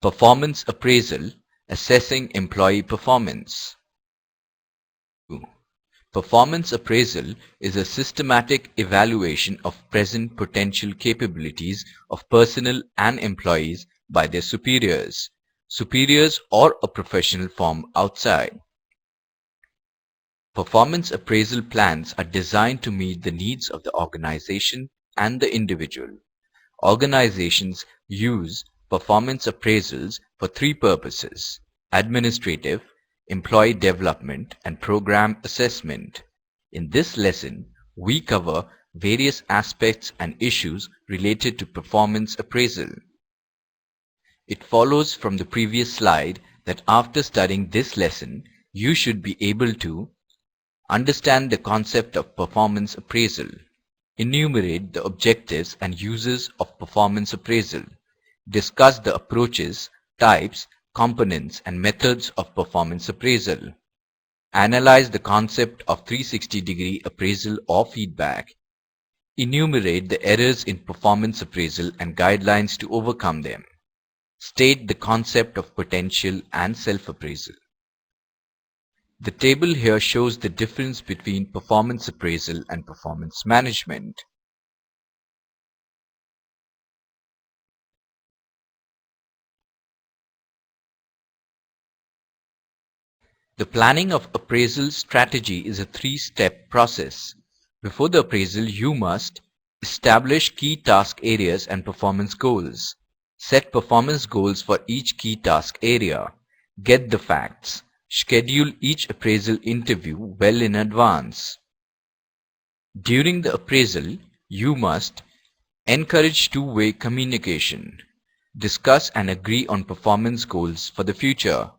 Performance appraisal, assessing employee performance. Performance appraisal is a systematic evaluation of present potential capabilities of personnel and employees by their superiors or a professional firm outside. Performance appraisal plans are designed to meet the needs of the organization and the individual. Organizations use performance appraisals for three purposes: administrative, employee development, and program assessment. In this lesson, we cover various aspects and issues related to performance appraisal. It follows from the previous slide that after studying this lesson, you should be able to understand the concept of performance appraisal, enumerate the objectives and uses of performance appraisal, discuss the approaches, types, components, and methods of performance appraisal, analyze the concept of 360-degree appraisal or feedback, enumerate the errors in performance appraisal and guidelines to overcome them, state the concept of potential and self-appraisal. The table here shows the difference between performance appraisal and performance management. The planning of appraisal strategy is a three-step process. Before the appraisal, you must establish key task areas and performance goals. Set performance goals for each key task area. Get the facts. Schedule each appraisal interview well in advance. During the appraisal, you must encourage two-way communication. Discuss and agree on performance goals for the future.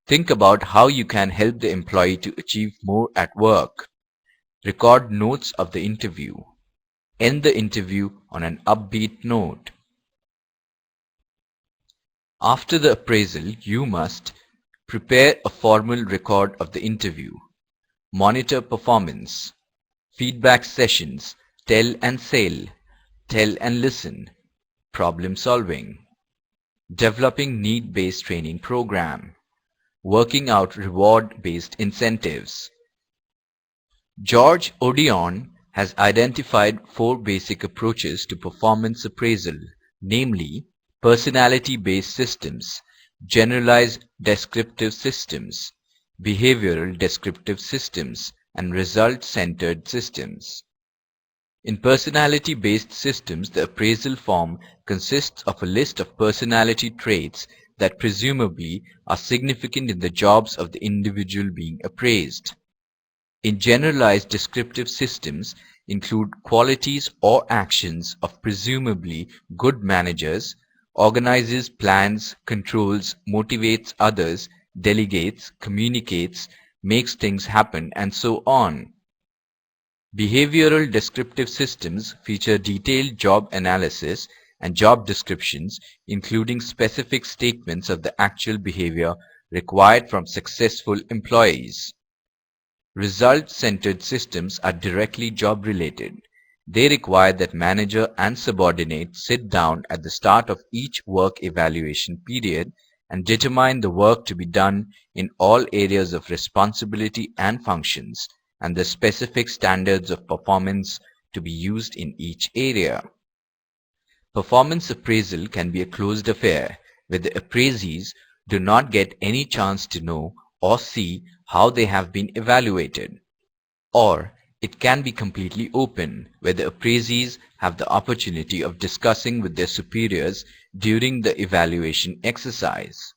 Think about how you can help the employee to achieve more at work. Record notes of the interview. End the interview on an upbeat note. After the appraisal, you must prepare a formal record of the interview. Monitor performance. Feedback sessions. Tell and sell. Tell and listen. Problem solving. Developing need-based training program. Working out reward-based incentives. George Odion has identified four basic approaches to performance appraisal, namely personality-based systems, generalized descriptive systems, behavioral descriptive systems, and result-centered systems. In personality-based systems, the appraisal form consists of a list of personality traits that presumably are significant in the jobs of the individual being appraised. In generalized descriptive systems include qualities or actions of presumably good managers, organizes, plans, controls, motivates others, delegates, communicates, makes things happen, and so on. Behavioral descriptive systems feature detailed job analysis and job descriptions, including specific statements of the actual behavior required from successful employees. Result-centered systems are directly job-related. They require that manager and subordinate sit down at the start of each work evaluation period and determine the work to be done in all areas of responsibility and functions, and the specific standards of performance to be used in each area. Performance appraisal can be a closed affair, where the appraisees do not get any chance to know or see how they have been evaluated. Or it can be completely open, where the appraisees have the opportunity of discussing with their superiors during the evaluation exercise.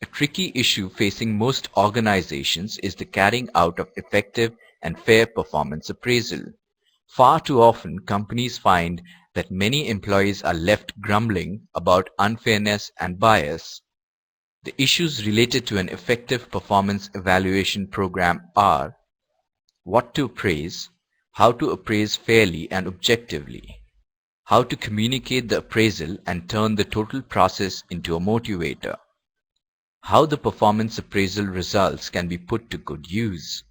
A tricky issue facing most organizations is the carrying out of effective and fair performance appraisal. Far too often, companies find that many employees are left grumbling about unfairness and bias. The issues related to an effective performance evaluation program are: what to appraise, how to appraise fairly and objectively, how to communicate the appraisal and turn the total process into a motivator, how the performance appraisal results can be put to good use,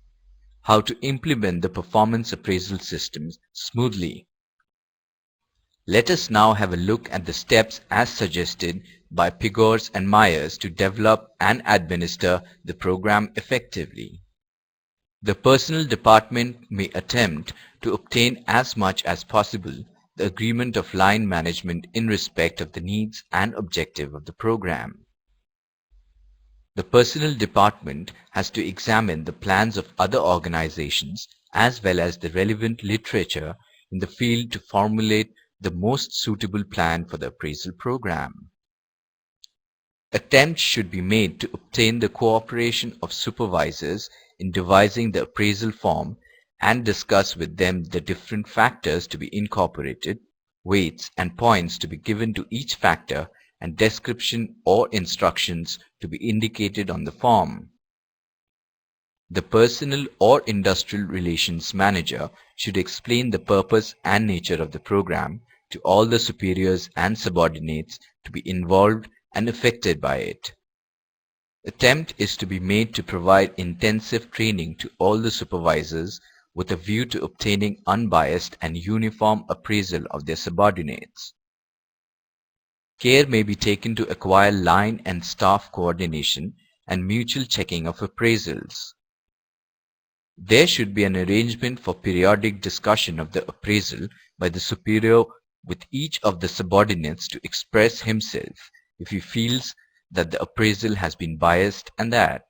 how to implement the performance appraisal systems smoothly. Let us now have a look at the steps as suggested by Pigors and Myers to develop and administer the program effectively. The personnel department may attempt to obtain as much as possible the agreement of line management in respect of the needs and objective of the program. The personnel department has to examine the plans of other organizations as well as the relevant literature in the field to formulate the most suitable plan for the appraisal program. Attempts should be made to obtain the cooperation of supervisors in devising the appraisal form and discuss with them the different factors to be incorporated, weights and points to be given to each factor, and description or instructions to be indicated on the form. The personnel or industrial relations manager should explain the purpose and nature of the program to all the superiors and subordinates to be involved and affected by it. Attempt is to be made to provide intensive training to all the supervisors with a view to obtaining unbiased and uniform appraisal of their subordinates. Care may be taken to acquire line and staff coordination and mutual checking of appraisals. There should be an arrangement for periodic discussion of the appraisal by the superior with each of the subordinates to express himself if he feels that the appraisal has been biased and that.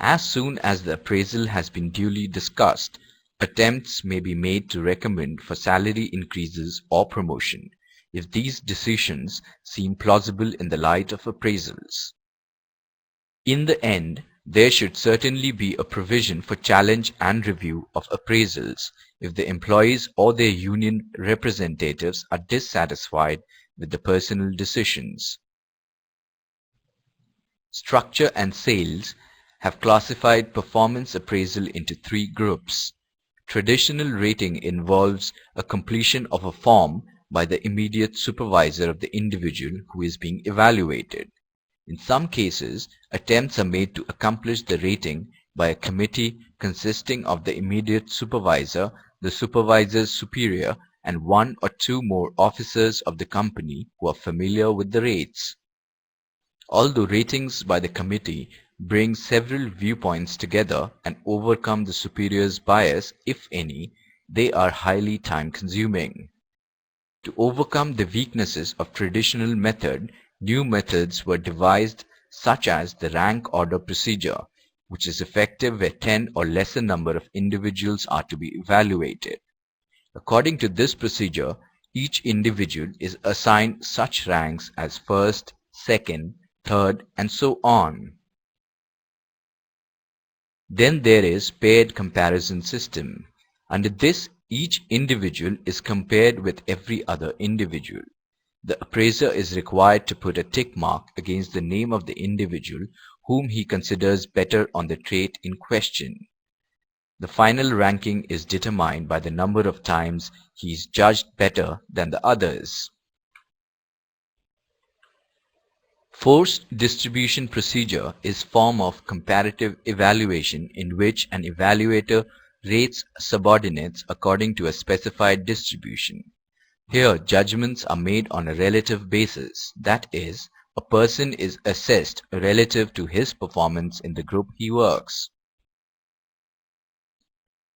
As soon as the appraisal has been duly discussed, attempts may be made to recommend for salary increases or promotion, if these decisions seem plausible in the light of appraisals. In the end, there should certainly be a provision for challenge and review of appraisals if the employees or their union representatives are dissatisfied with the personnel decisions. Structure and Sales have classified performance appraisal into three groups. Traditional rating involves a completion of a form by the immediate supervisor of the individual who is being evaluated. In some cases, attempts are made to accomplish the rating by a committee consisting of the immediate supervisor, the supervisor's superior, and one or two more officers of the company who are familiar with the rates. Although ratings by the committee bring several viewpoints together and overcome the superior's bias, if any, they are highly time-consuming. To overcome the weaknesses of traditional method, new methods were devised such as the rank order procedure, which is effective where 10 or lesser number of individuals are to be evaluated. According to this procedure, each individual is assigned such ranks as first, second, third, and so on. Then there is paired comparison system. Under this, each individual is compared with every other individual. The appraiser is required to put a tick mark against the name of the individual whom he considers better on the trait in question. The final ranking is determined by the number of times he is judged better than the others. Force distribution procedure is form of comparative evaluation in which an evaluator rates subordinates according to a specified distribution. Here, judgments are made on a relative basis, that is, a person is assessed relative to his performance in the group he works.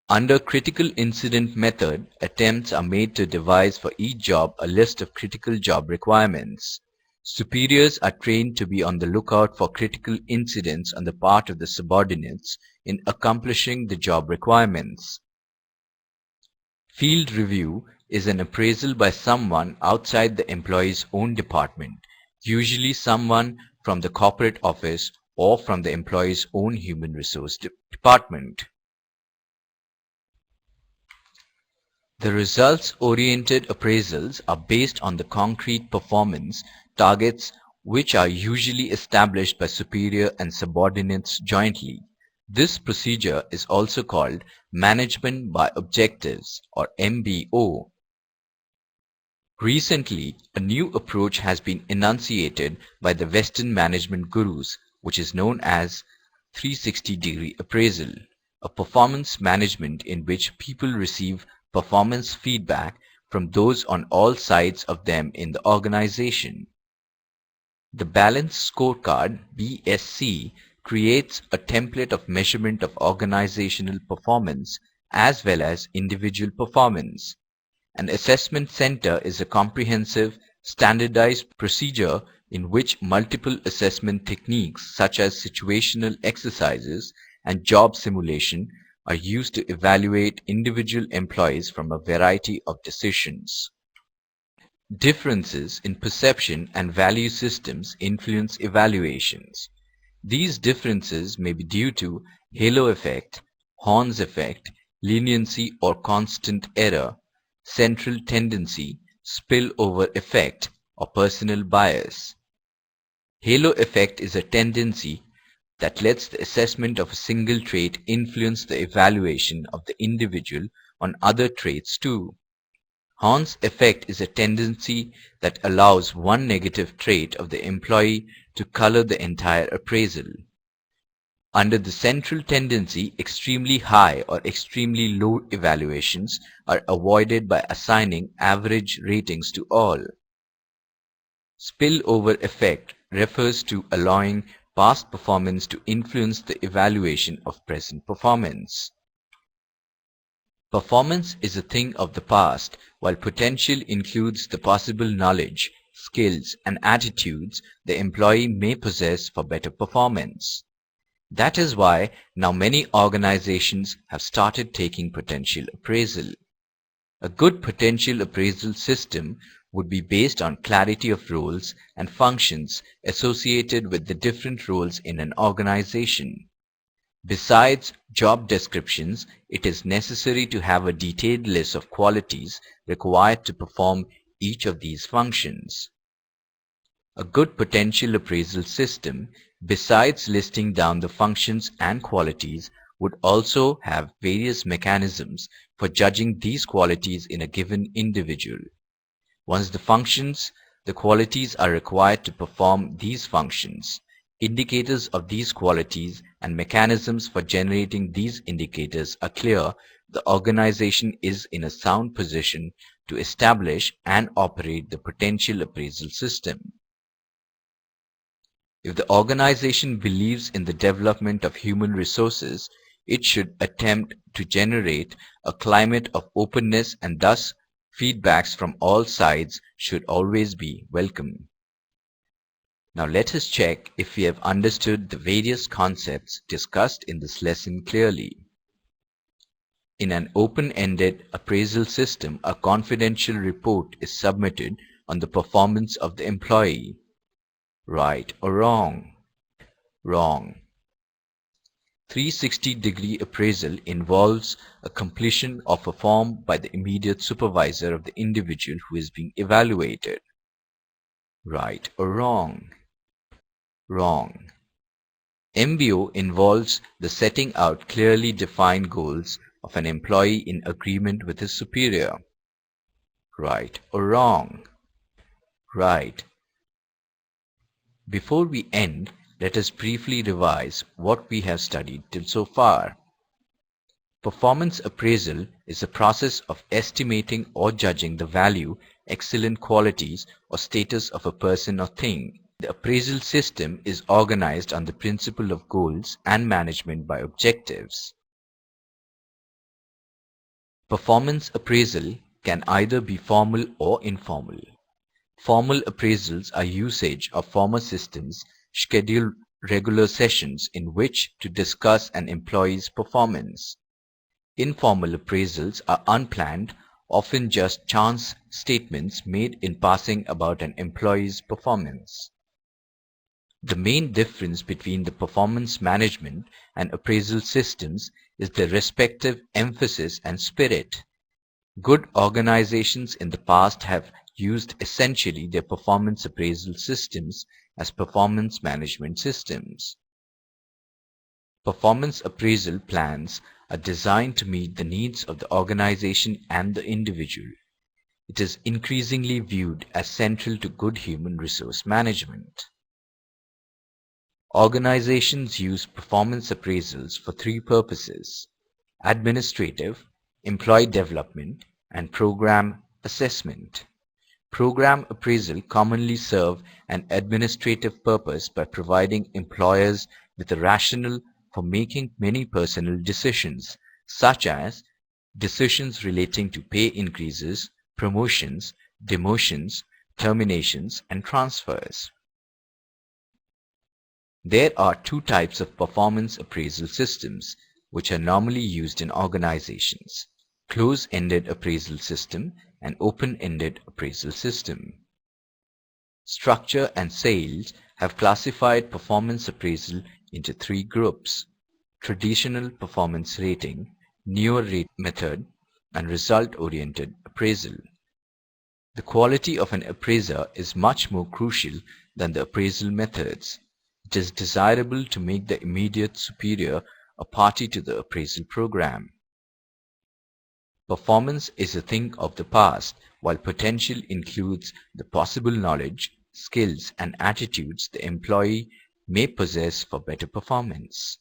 Under critical incident method, attempts are made to devise for each job a list of critical job requirements. Superiors are trained to be on the lookout for critical incidents on the part of the subordinates in accomplishing the job requirements. Field review is an appraisal by someone outside the employee's own department, usually someone from the corporate office or from the employee's own human resource department. The results-oriented appraisals are based on the concrete performance targets which are usually established by superior and subordinates jointly. This procedure is also called Management by Objectives or MBO. Recently, a new approach has been enunciated by the Western management gurus, which is known as 360-degree appraisal, a performance management in which people receive performance feedback from those on all sides of them in the organization. The Balanced Scorecard (BSC) creates a template of measurement of organizational performance as well as individual performance. An assessment center is a comprehensive, standardized procedure in which multiple assessment techniques such as situational exercises and job simulation are used to evaluate individual employees from a variety of decisions. Differences in perception and value systems influence evaluations. These differences may be due to halo effect, Horn's effect, leniency or constant error, central tendency, spillover effect, or personal bias. Halo effect is a tendency that lets the assessment of a single trait influence the evaluation of the individual on other traits too. Horn's effect is a tendency that allows one negative trait of the employee to color the entire appraisal. Under the central tendency, extremely high or extremely low evaluations are avoided by assigning average ratings to all. Spillover effect refers to allowing past performance to influence the evaluation of present performance. Performance is a thing of the past, while potential includes the possible knowledge, skills, and attitudes the employee may possess for better performance. That is why now many organizations have started taking potential appraisal. A good potential appraisal system would be based on clarity of roles and functions associated with the different roles in an organization. Besides job descriptions, it is necessary to have a detailed list of qualities required to perform each of these functions. A good potential appraisal system, besides listing down the functions and qualities, would also have various mechanisms for judging these qualities in a given individual. Once the qualities are required to perform these functions. Indicators of these qualities and mechanisms for generating these indicators are clear, the organization is in a sound position to establish and operate the potential appraisal system. If the organization believes in the development of human resources, it should attempt to generate a climate of openness, and thus feedbacks from all sides should always be welcome. Now let us check if we have understood the various concepts discussed in this lesson clearly. In an open-ended appraisal system, a confidential report is submitted on the performance of the employee. Right or wrong? Wrong. 360-degree appraisal involves a completion of a form by the immediate supervisor of the individual who is being evaluated. Right or wrong? Wrong. MBO involves the setting out clearly defined goals of an employee in agreement with his superior. Right or wrong? Right. Before we end, let us briefly revise what we have studied till so far. Performance appraisal is a process of estimating or judging the value, excellent qualities, or status of a person or thing. The appraisal system is organized on the principle of goals and management by objectives. Performance appraisal can either be formal or informal. Formal appraisals are usage of former systems, schedule regular sessions in which to discuss an employee's performance. Informal appraisals are unplanned, often just chance statements made in passing about an employee's performance. The main difference between the performance management and appraisal systems is their respective emphasis and spirit. Good organizations in the past have used essentially their performance appraisal systems as performance management systems. Performance appraisal plans are designed to meet the needs of the organization and the individual. It is increasingly viewed as central to good human resource management. Organizations use performance appraisals for three purposes: administrative, employee development, and program Assessment. Program appraisal commonly serve an administrative purpose by providing employers with a rationale for making many personal decisions, such as decisions relating to pay increases, promotions, demotions, terminations, and transfers. There are two types of performance appraisal systems which are normally used in organizations: close-ended appraisal system and open-ended appraisal system. Structure and Sales have classified performance appraisal into three groups: traditional performance rating, newer rate method, and result-oriented appraisal. The quality of an appraiser is much more crucial than the appraisal methods. It is desirable to make the immediate superior a party to the appraisal program. Performance is a thing of the past, while potential includes the possible knowledge, skills, and attitudes the employee may possess for better performance.